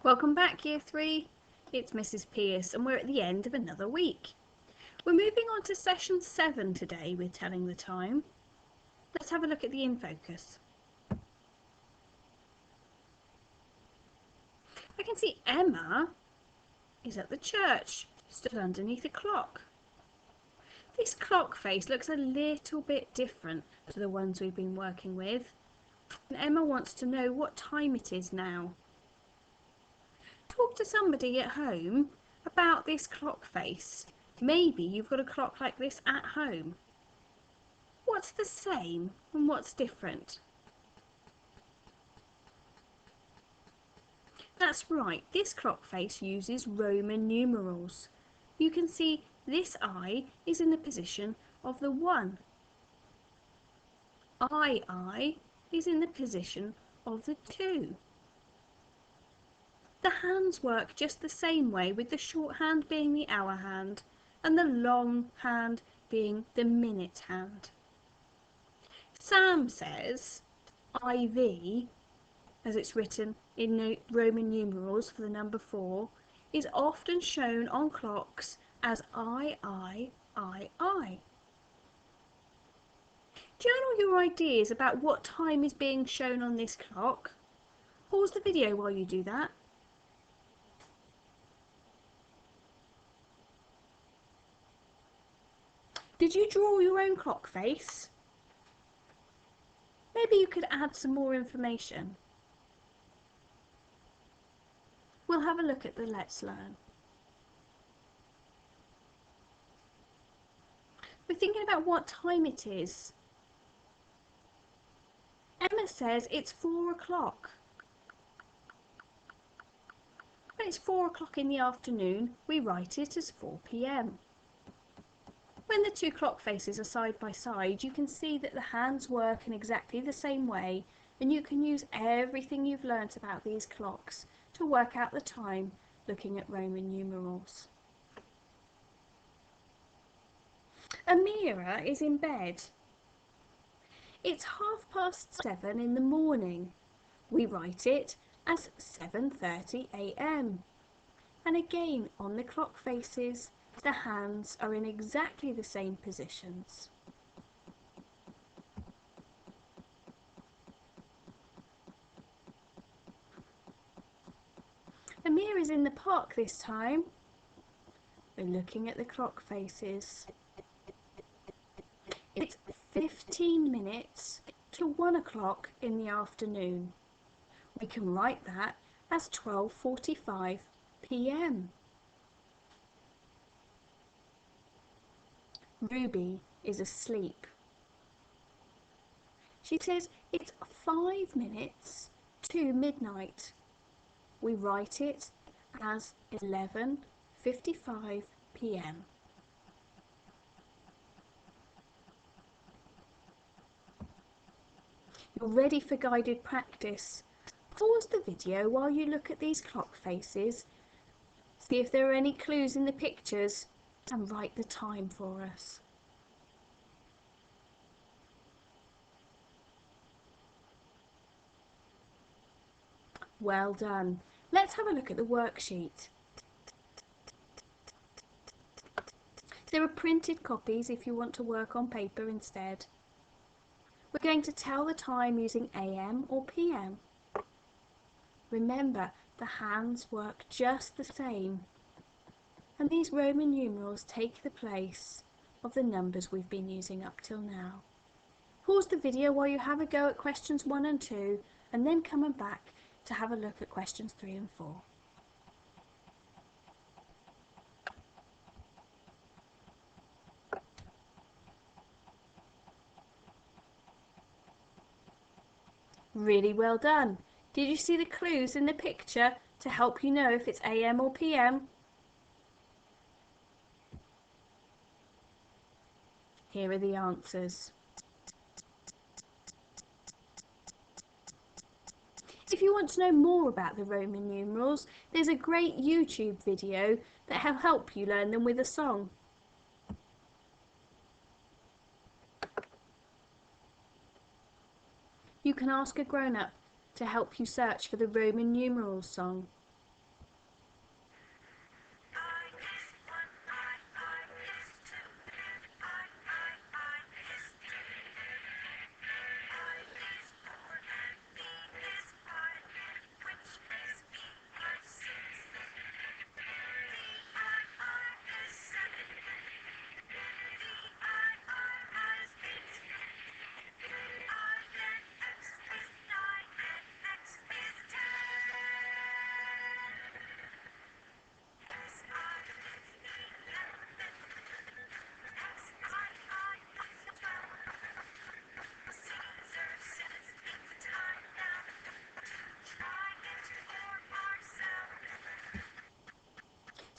Welcome back, Year 3. It's Mrs. Pierce, and we're at the end of another week. We're moving on to session 7 today with Telling the Time. Let's have a look at the in focus. I can see Emma is at the church, stood underneath a clock. This clock face looks a little bit different to the ones we've been working with, and Emma wants to know what time it is now. Talk to somebody at home about this clock face. Maybe you've got a clock like this at home. What's the same and what's different? That's right, this clock face uses Roman numerals. You can see this I is in the position of the 1. I is in the position of the 2. The hands work just the same way, with the short hand being the hour hand and the long hand being the minute hand. Sam says IV, as it's written in Roman numerals for the number 4, is often shown on clocks as II. Journal your ideas about what time is being shown on this clock. Pause the video while you do that. Did you draw your own clock face? Maybe you could add some more information. We'll have a look at the Let's Learn. We're thinking about what time it is. Emma says it's 4 o'clock. When it's 4 o'clock in the afternoon, we write it as 4 p.m. When the two clock faces are side by side, you can see that the hands work in exactly the same way, and you can use everything you've learnt about these clocks to work out the time looking at Roman numerals. Amira is in bed. It's 7:30 in the morning. We write it as 7:30 a.m. And again, on the clock faces, the hands are in exactly the same positions. Amir is in the park this time. We're looking at the clock faces. It's 15 minutes to 1 o'clock in the afternoon. We can write that as 12:45 p.m. Ruby is asleep. She says it's 5 minutes to midnight. We write it as 11:55 p.m. You're ready for guided practice. Pause the video while you look at these clock faces. See if there are any clues in the pictures and write the time for us. Well done. Let's have a look at the worksheet. There are printed copies if you want to work on paper instead. We're going to tell the time using AM or PM. Remember, the hands work just the same, and these Roman numerals take the place of the numbers we've been using up till now. Pause the video while you have a go at questions 1 and 2, and then come back to have a look at questions 3 and 4. Really well done. Did you see the clues in the picture to help you know if it's AM or PM? Here are the answers. If you want to know more about the Roman numerals, there's a great YouTube video that will help you learn them with a song. You can ask a grown-up to help you search for the Roman numerals song.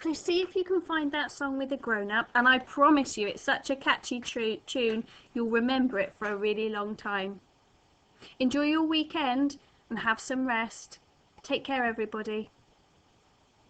So see if you can find that song with a grown-up, and I promise you it's such a catchy tune, you'll remember it for a really long time. Enjoy your weekend and have some rest. Take care, everybody.